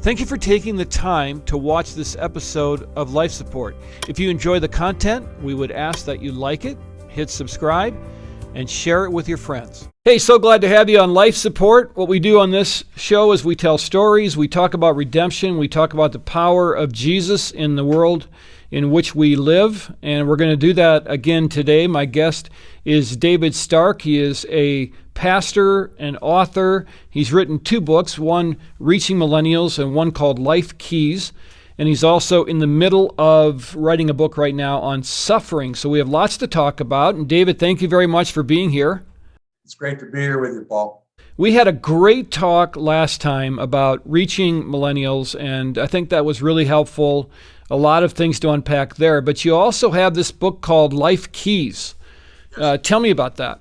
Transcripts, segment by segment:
Thank you for taking the time to watch this episode of Life Support. If you enjoy the content, we would ask that you like it, hit subscribe, and share it with your friends. Hey, so glad to have you on Life Support. What we do on this show is we tell stories, we talk about redemption, we talk about the power of Jesus in the world in which we live, and we're going to do that again today. My guest is David Stark. He is a pastor and author. He's written 2 books, one Reaching Millennials and one called Life Keys. And he's also in the middle of writing a book right now on suffering. So we have lots to talk about. And David, thank you very much for being here. It's great to be here with you, Paul. We had a great talk last time about reaching millennials, and I think that was really helpful. A lot of things to unpack there. But you also have this book called Life Keys. Tell me about that.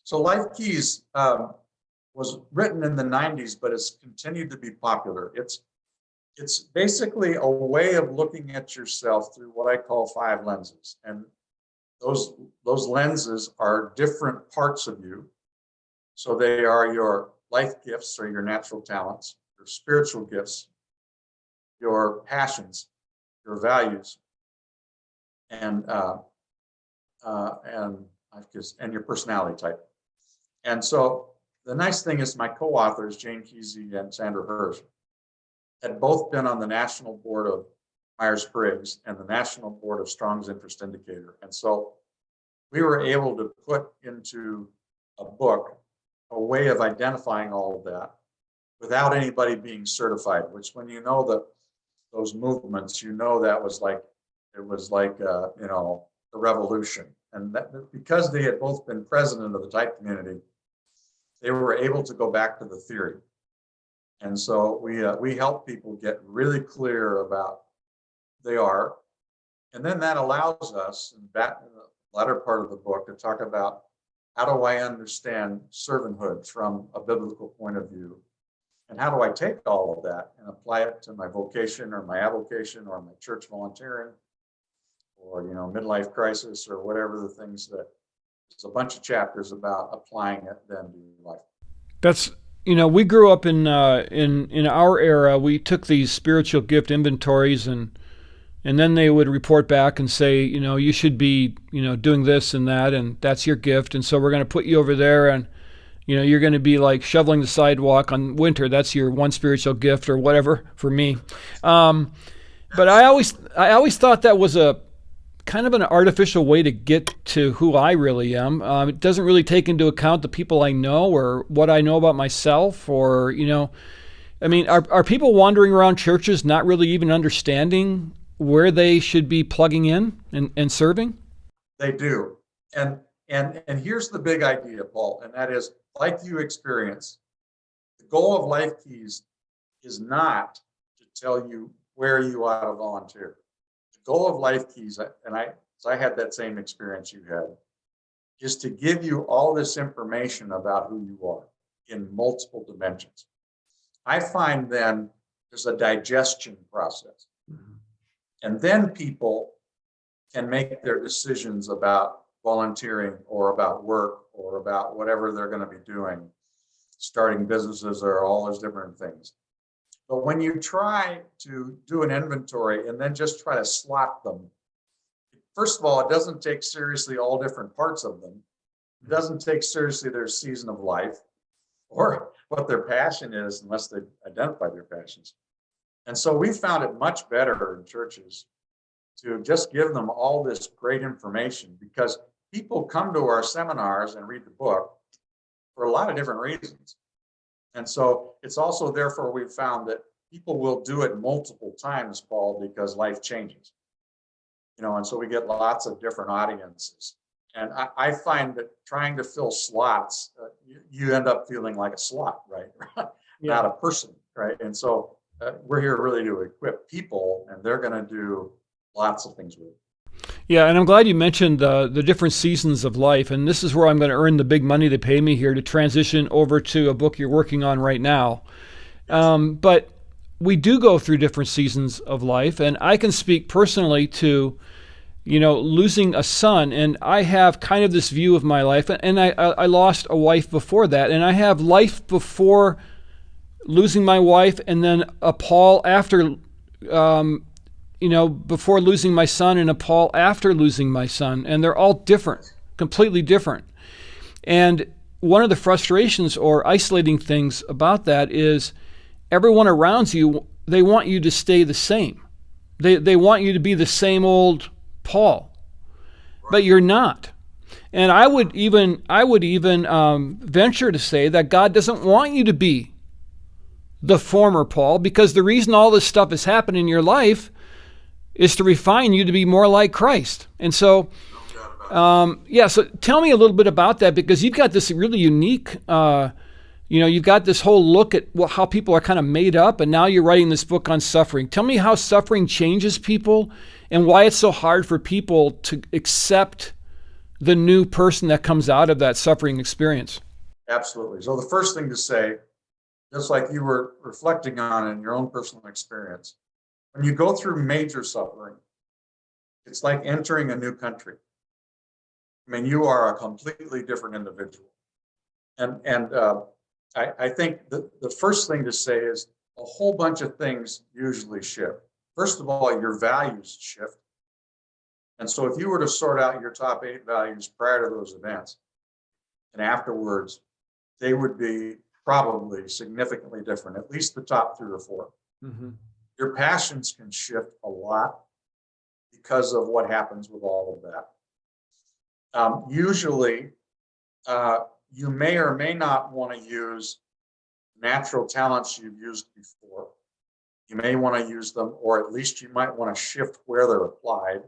So Life Keys was written in the 90s, but it's continued to be popular. It's basically a way of looking at yourself through what I call 5 lenses. And those lenses are different parts of you. So they are your life gifts or your natural talents, your spiritual gifts, your passions, your values, and your personality type. And so the nice thing is my co-authors, Jane Kesey and Sandra Hirsch, had both been on the National Board of Myers-Briggs and the National Board of Strong's Interest Indicator. And so we were able to put into a book a way of identifying all of that without anybody being certified, which when you know that those movements, you know that was like, it was like, the revolution. And that, because they had both been president of the type community, they were able to go back to the theory. And so we help people get really clear about who they are. And then that allows us, in the latter part of the book, to talk about how do I understand servanthood from a biblical point of view? And how do I take all of that and apply it to my vocation or my avocation or my church volunteering or, midlife crisis or whatever the things that there's a bunch of chapters about applying it then to life. That's, we grew up in our era. We took these spiritual gift inventories and then they would report back and say, you should be, doing this and that, and that's your gift. And so we're going to put you over there and, you're going to be like shoveling the sidewalk on winter. That's your one spiritual gift or whatever for me. But I always thought that was a kind of an artificial way to get to who I really am. It doesn't really take into account the people I know or what I know about myself or, are people wandering around churches not really even understanding where they should be plugging in and serving? They do. And here's the big idea, Paul, and that is, like you experience, the goal of Life Keys is not to tell you where you ought to volunteer. The goal of Life Keys, and I had that same experience you had, is to give you all this information about who you are in multiple dimensions. I find then there's a digestion process. Mm-hmm. And then people can make their decisions about volunteering or about work or about whatever they're going to be doing, starting businesses or all those different things. But when you try to do an inventory and then just try to slot them, first of all, it doesn't take seriously all different parts of them. It doesn't take seriously their season of life or what their passion is unless they identify their passions. And so we found it much better in churches to just give them all this great information because people come to our seminars and read the book for a lot of different reasons. And so it's also therefore we've found that people will do it multiple times, Paul, because life changes. And so we get lots of different audiences. And I find that trying to fill slots, you end up feeling like a slot, right? Yeah. Not a person, right? And so we're here really to equip people, and they're going to do lots of things with it. Yeah, and I'm glad you mentioned the different seasons of life, and this is where I'm going to earn the big money they pay me here to transition over to a book you're working on right now. But we do go through different seasons of life, and I can speak personally to, losing a son, and I have kind of this view of my life, and I lost a wife before that, and I have life before losing my wife, and then a Paul after, before losing my son, and a Paul after losing my son. And they're all different, completely different. And one of the frustrations or isolating things about that is everyone around you, they want you to stay the same. They want you to be the same old Paul, but you're not. And I would even venture to say that God doesn't want you to be the former Paul, because the reason all this stuff has happened in your life is to refine you to be more like Christ. And so, so tell me a little bit about that, because you've got this really unique, you've got this whole look at how people are kind of made up, and now you're writing this book on suffering. Tell me how suffering changes people and why it's so hard for people to accept the new person that comes out of that suffering experience. Absolutely. So the first thing to say, just like you were reflecting on in your own personal experience, when you go through major suffering, it's like entering a new country. I mean, you are a completely different individual. And I think the first thing to say is a whole bunch of things usually shift. First of all, your values shift. And so if you were to sort out your top 8 values prior to those events and afterwards, they would be probably significantly different, at least the top 3 or 4. Mm-hmm. Your passions can shift a lot because of what happens with all of that. Usually, you may or may not want to use natural talents you've used before. You may want to use them, or at least you might want to shift where they're applied.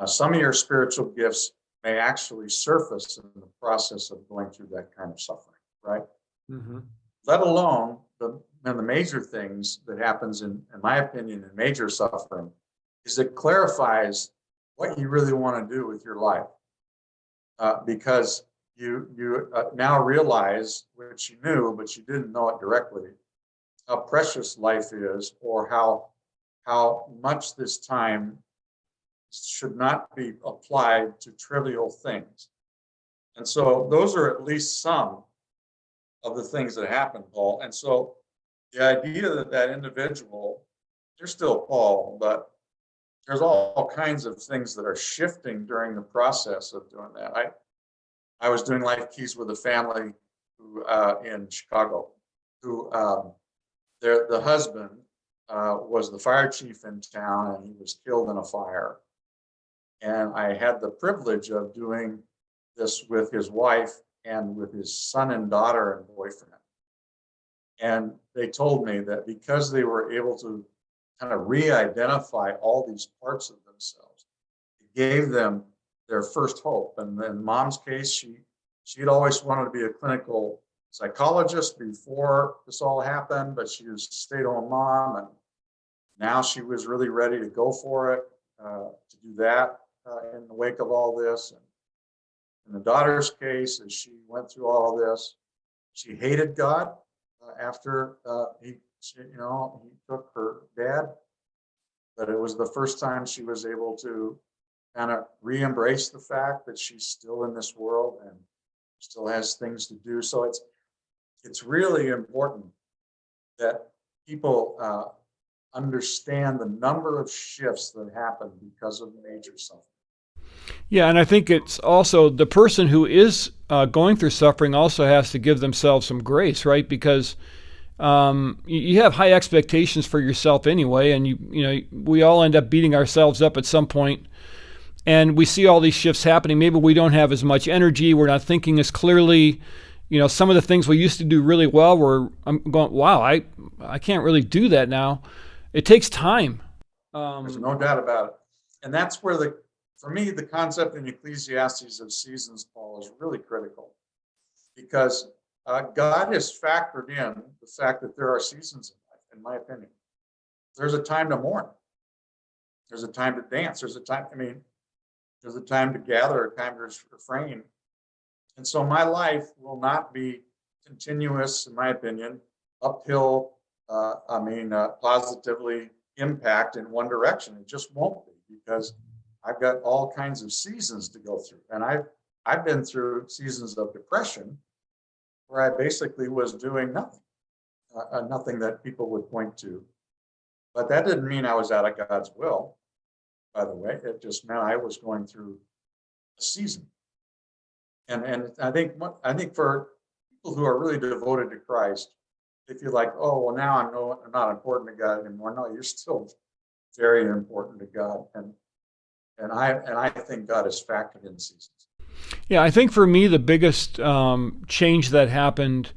Some of your spiritual gifts may actually surface in the process of going through that kind of suffering, right? Mm-hmm. Let alone the major things that happens in my opinion, in major suffering, is it clarifies what you really want to do with your life, because you now realize, which you knew but you didn't know it directly, how precious life is, or how much this time should not be applied to trivial things. And so those are at least some of the things that happen, Paul. And so the idea that individual, they're still Paul, but there's all kinds of things that are shifting during the process of doing that. I was doing life keys with a family who in Chicago, who the husband was the fire chief in town, and he was killed in a fire. And I had the privilege of doing this with his wife and with his son and daughter and boyfriend. And they told me that because they were able to kind of re-identify all these parts of themselves, it gave them their first hope. And in Mom's case, she'd always wanted to be a clinical psychologist before this all happened, but she was a stay-at-home mom, and now she was really ready to go for it, to do that in the wake of all this. And in the daughter's case, as she went through all of this, she hated God after he took her dad, but it was the first time she was able to kind of re-embrace the fact that she's still in this world and still has things to do. So it's really important that people understand the number of shifts that happen because of major suffering. Yeah, and I think it's also the person who is going through suffering also has to give themselves some grace, right? Because you have high expectations for yourself anyway, and we all end up beating ourselves up at some point. And we see all these shifts happening. Maybe we don't have as much energy. We're not thinking as clearly. Some of the things we used to do really well, I'm going, wow, I can't really do that now. It takes time. There's no doubt about it. And that's where for me, the concept in Ecclesiastes of seasons, Paul, is really critical, because God has factored in the fact that there are seasons in life, in my opinion. There's a time to mourn. There's a time to dance. There's a time to gather, a time to refrain. And so my life will not be continuous, in my opinion, uphill, positively impact in one direction. It just won't be, because I've got all kinds of seasons to go through. And I've been through seasons of depression where I basically was doing nothing. nothing that people would point to. But that didn't mean I was out of God's will, by the way. It just meant I was going through a season. And I think for people who are really devoted to Christ, they feel like, oh, well, now I'm not important to God anymore. No, you're still very important to God. And I think God is factored in seasons. Yeah, I think for me, the biggest change that happened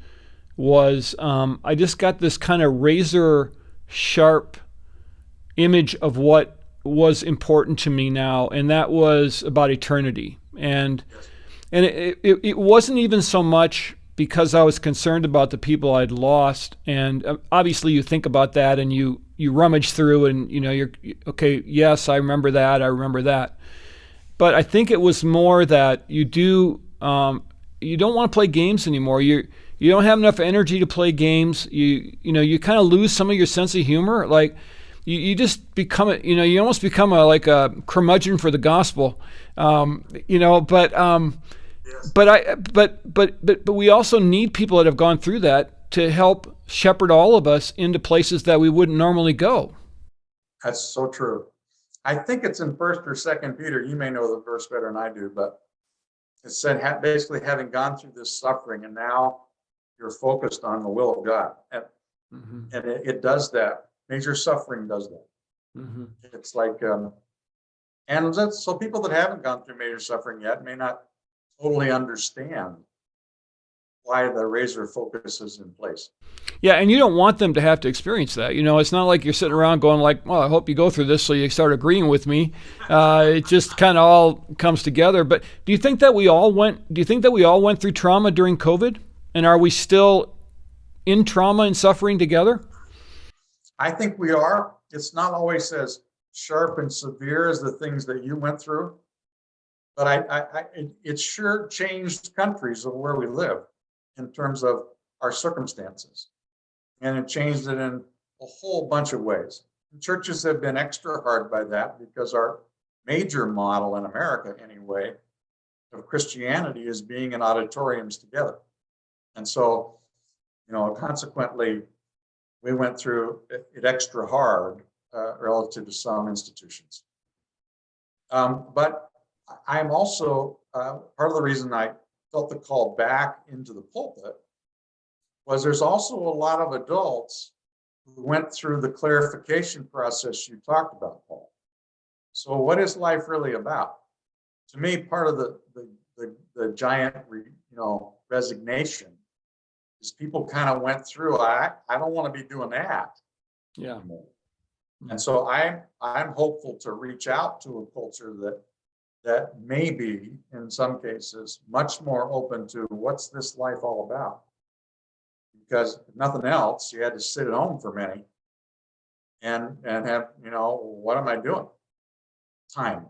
was I just got this kind of razor sharp image of what was important to me now, and that was about eternity. And it wasn't even so much because I was concerned about the people I'd lost. And obviously you think about that and you rummage through and, you're okay. Yes, I remember that. I remember that. But I think it was more that you don't want to play games anymore. You don't have enough energy to play games. You kind of lose some of your sense of humor. Like you just become you almost become like a curmudgeon for the gospel. Yes. But we also need people that have gone through that to help shepherd all of us into places that we wouldn't normally go. That's so true. I think it's in First or Second Peter. You may know the verse better than I do, but it said basically having gone through this suffering and now you're focused on the will of God, and it does that. Major suffering does that. Mm-hmm. It's like, and so people that haven't gone through major suffering yet may not totally understand why the razor focus is in place. Yeah, and you don't want them to have to experience that. It's not like you're sitting around going like, well, I hope you go through this so you start agreeing with me. It just kind of all comes together. But do you think that we all went through trauma during COVID? And are we still in trauma and suffering together? I think we are. It's not always as sharp and severe as the things that you went through, but it sure changed countries of where we live in terms of our circumstances. And it changed it in a whole bunch of ways. And churches have been extra hard by that because our major model in America, anyway, of Christianity is being in auditoriums together. And so, consequently, we went through it extra hard relative to some institutions. But I'm also, part of the reason I felt the call back into the pulpit was there's also a lot of adults who went through the clarification process you talked about, Paul. So what is life really about? To me, part of the giant, resignation is people kind of went through, I don't want to be doing that anymore. And so I'm hopeful to reach out to a culture that may be, in some cases, much more open to what's this life all about. Because if nothing else, you had to sit at home for many and have, what am I doing? Time,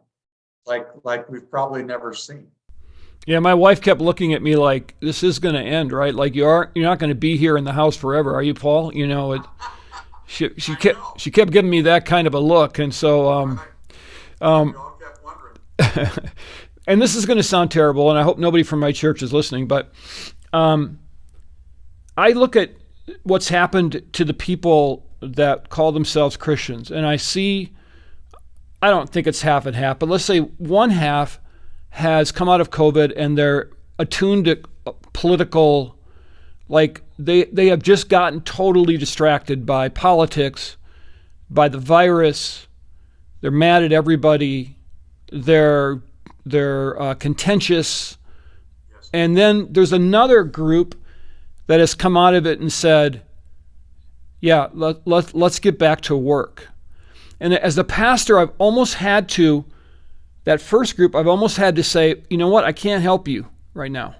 like we've probably never seen. Yeah, my wife kept looking at me like, this is going to end, right? Like you're not going to be here in the house forever, are you, Paul? She kept giving me that kind of a look, and so and this is going to sound terrible, and I hope nobody from my church is listening, but I look at what's happened to the people that call themselves Christians, and I don't think it's half and half, but let's say one half has come out of COVID and they're attuned to political, like they have just gotten totally distracted by politics, by the virus. They're mad at everybody. They're contentious. Yes. And then there's another group that has come out of it and said, yeah, let's get back to work. And as a pastor, I've almost had to, that first group, I've almost had to say, you know what, I can't help you right now.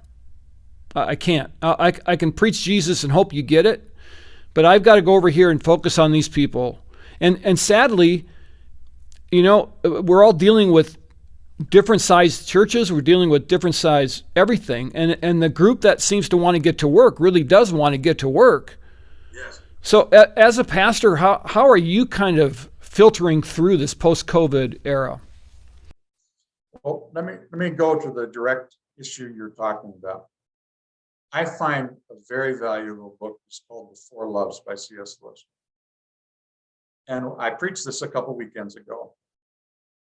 I can't. I can preach Jesus and hope you get it, but I've got to go over here and focus on these people. And sadly, we're all dealing with different sized churches. We're dealing with different size everything. And the group that seems to want to get to work really does want to get to work. Yes. So as a pastor, how are you kind of filtering through this post-COVID era? Well, let me go to the direct issue you're talking about. I find a very valuable book. It's called The Four Loves by C.S. Lewis. And I preached this a couple weekends ago.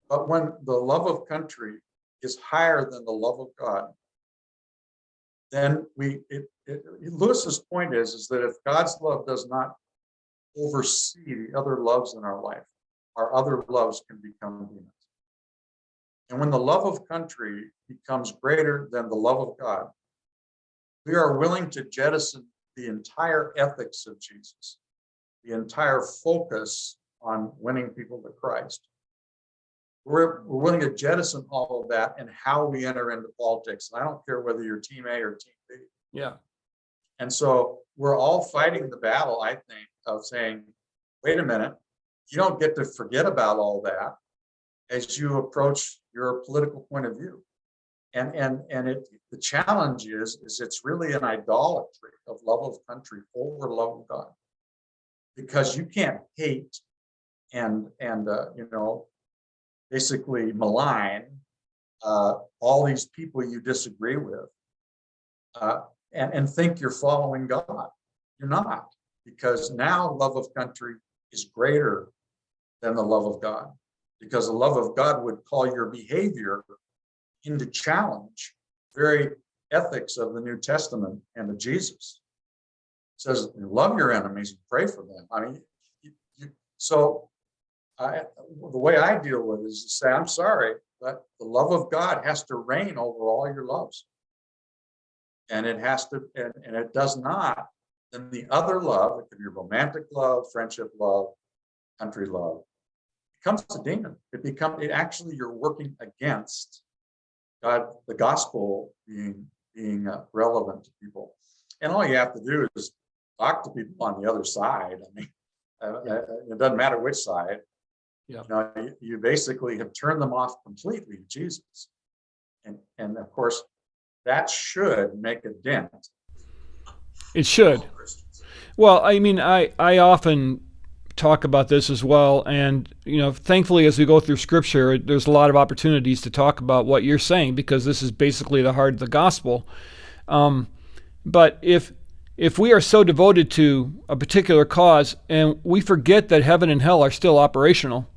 But when the love of country is higher than the love of God, then Lewis's point is that if God's love does not oversee the other loves in our life, our other loves can become demons. And when the love of country becomes greater than the love of God, we are willing to jettison the entire ethics of Jesus, the entire focus on winning people to Christ. We're willing to jettison all of that and how we enter into politics. And I don't care whether you're team A or team B. Yeah. And so we're all fighting the battle, I think, of saying, wait a minute, you don't get to forget about all that as you approach your political point of view. And the challenge is it's really an idolatry of love of country over love of God. Because you can't hate and basically malign all these people you disagree with and think you're following God. You're not, because now love of country is greater than the love of God, because the love of God would call your behavior into challenge very ethics of the New Testament and of Jesus. It says, love your enemies and pray for them. I mean, the way I deal with it is to say, I'm sorry, but the love of God has to reign over all your loves. And it has to, and it does not, then the other love, it could be romantic love, friendship love, country love, becomes a demon. It actually, you're working against God, the gospel being relevant to people. And all you have to do is talk to people on the other side. I mean, it doesn't matter which side. Yeah. You basically have turned them off completely to Jesus. And of course, that should make a dent. It should. Well, I mean, I often talk about this as well. And, thankfully, as we go through Scripture, there's a lot of opportunities to talk about what you're saying, because this is basically the heart of the gospel. But if we are so devoted to a particular cause and we forget that heaven and hell are still operational,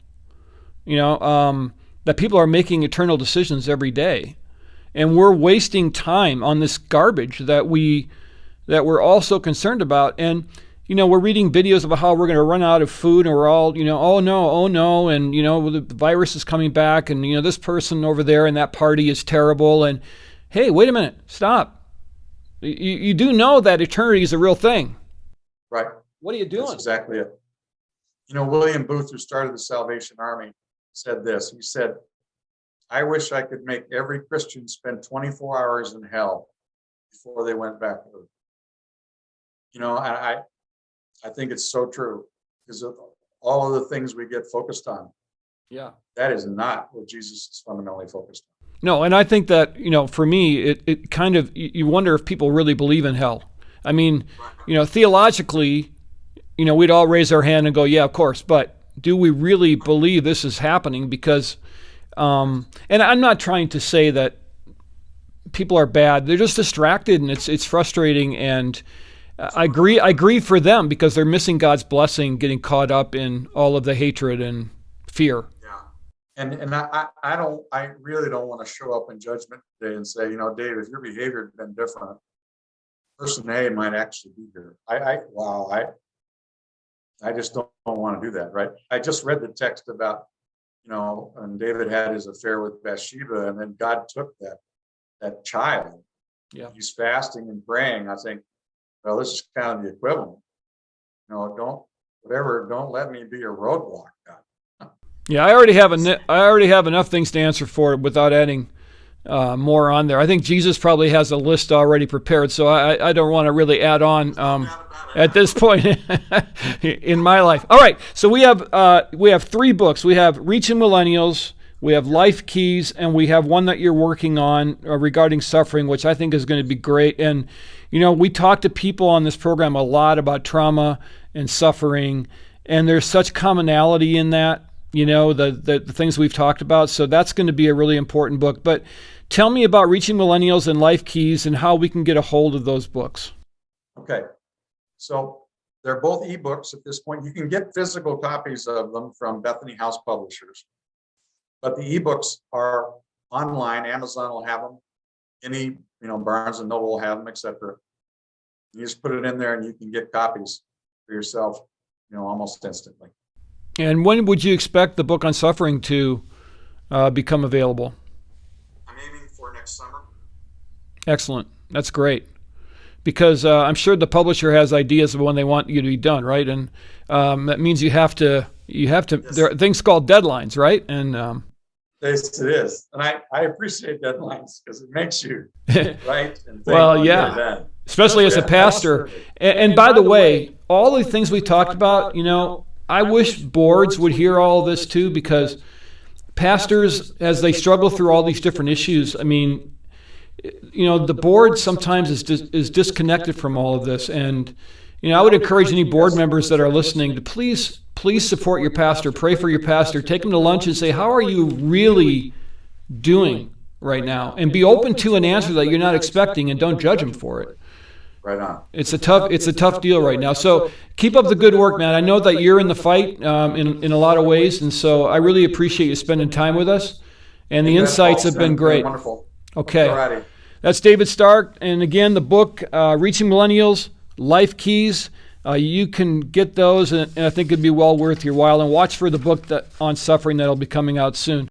that people are making eternal decisions every day, and we're wasting time on this garbage that we're all so concerned about. And we're reading videos about how we're going to run out of food, and we're all, oh no, and the virus is coming back, and this person over there in that party is terrible. And hey, wait a minute, stop. You do know that eternity is a real thing, right? What are you doing? That's exactly it. William Booth, who started the Salvation Army, said this. He said, I wish I could make every Christian spend 24 hours in hell before they went back to earth. I think it's so true, because of all of the things we get focused on. Yeah. That is not what Jesus is fundamentally focused on. No, and I think that, for me, it kind of, you wonder if people really believe in hell. I mean, theologically, we'd all raise our hand and go, yeah, of course, but do we really believe this is happening? Because, and I'm not trying to say that people are bad. They're just distracted, and it's frustrating, and I agree for them, because they're missing God's blessing, getting caught up in all of the hatred and fear. And I really don't want to show up in judgment today and say, Dave, if your behavior had been different, person A might actually be here. I just don't want to do that, right? I just read the text about, and David had his affair with Bathsheba, and then God took that child. Yeah. He's fasting and praying. I think, well, this is kind of the equivalent. Don't let me be a roadblock, God. Yeah, I already have enough things to answer for it without adding more on there. I think Jesus probably has a list already prepared, so I don't want to really add on at this point in my life. All right, so we have 3 books. We have Reaching Millennials, we have Life Keys, and we have one that you're working on regarding suffering, which I think is going to be great. And we talk to people on this program a lot about trauma and suffering, and there's such commonality in that. the things we've talked about. So that's going to be a really important book. But tell me about Reaching Millennials and Life Keys and how we can get a hold of those books. Okay. So they're both ebooks at this point. You can get physical copies of them from Bethany House Publishers, but the ebooks are online. Amazon will have them. Any, Barnes and Noble will have them, etc. You just put it in there and you can get copies for yourself, almost instantly. And when would you expect the book on suffering to become available? I'm aiming for next summer. Excellent. That's great. Because I'm sure the publisher has ideas of when they want you to be done, right? And that means you have to. Yes. There are things called deadlines, right? And yes, it is. And I appreciate deadlines because it makes you right. And well, yeah. Especially as a pastor. And by the way, all the things we talked about, I wish boards would hear all of this too, because pastors, as they struggle through all these different issues, I mean, the board sometimes is disconnected from all of this. And, I would encourage any board members that are listening to please support your pastor, pray for your pastor, take them to lunch and say, how are you really doing right now? And be open to an answer that you're not expecting, and don't judge them for it. Right on. It's a tough deal right now. So keep up the good work, man. I know that you're in the fight in a lot of ways, and so I really appreciate you spending time with us. And the insights have been great. Wonderful. Okay. Alrighty. That's David Stark. And again, the book, Reaching Millennials, Life Keys. You can get those, and I think it'd be well worth your while. And watch for the book on suffering that'll be coming out soon.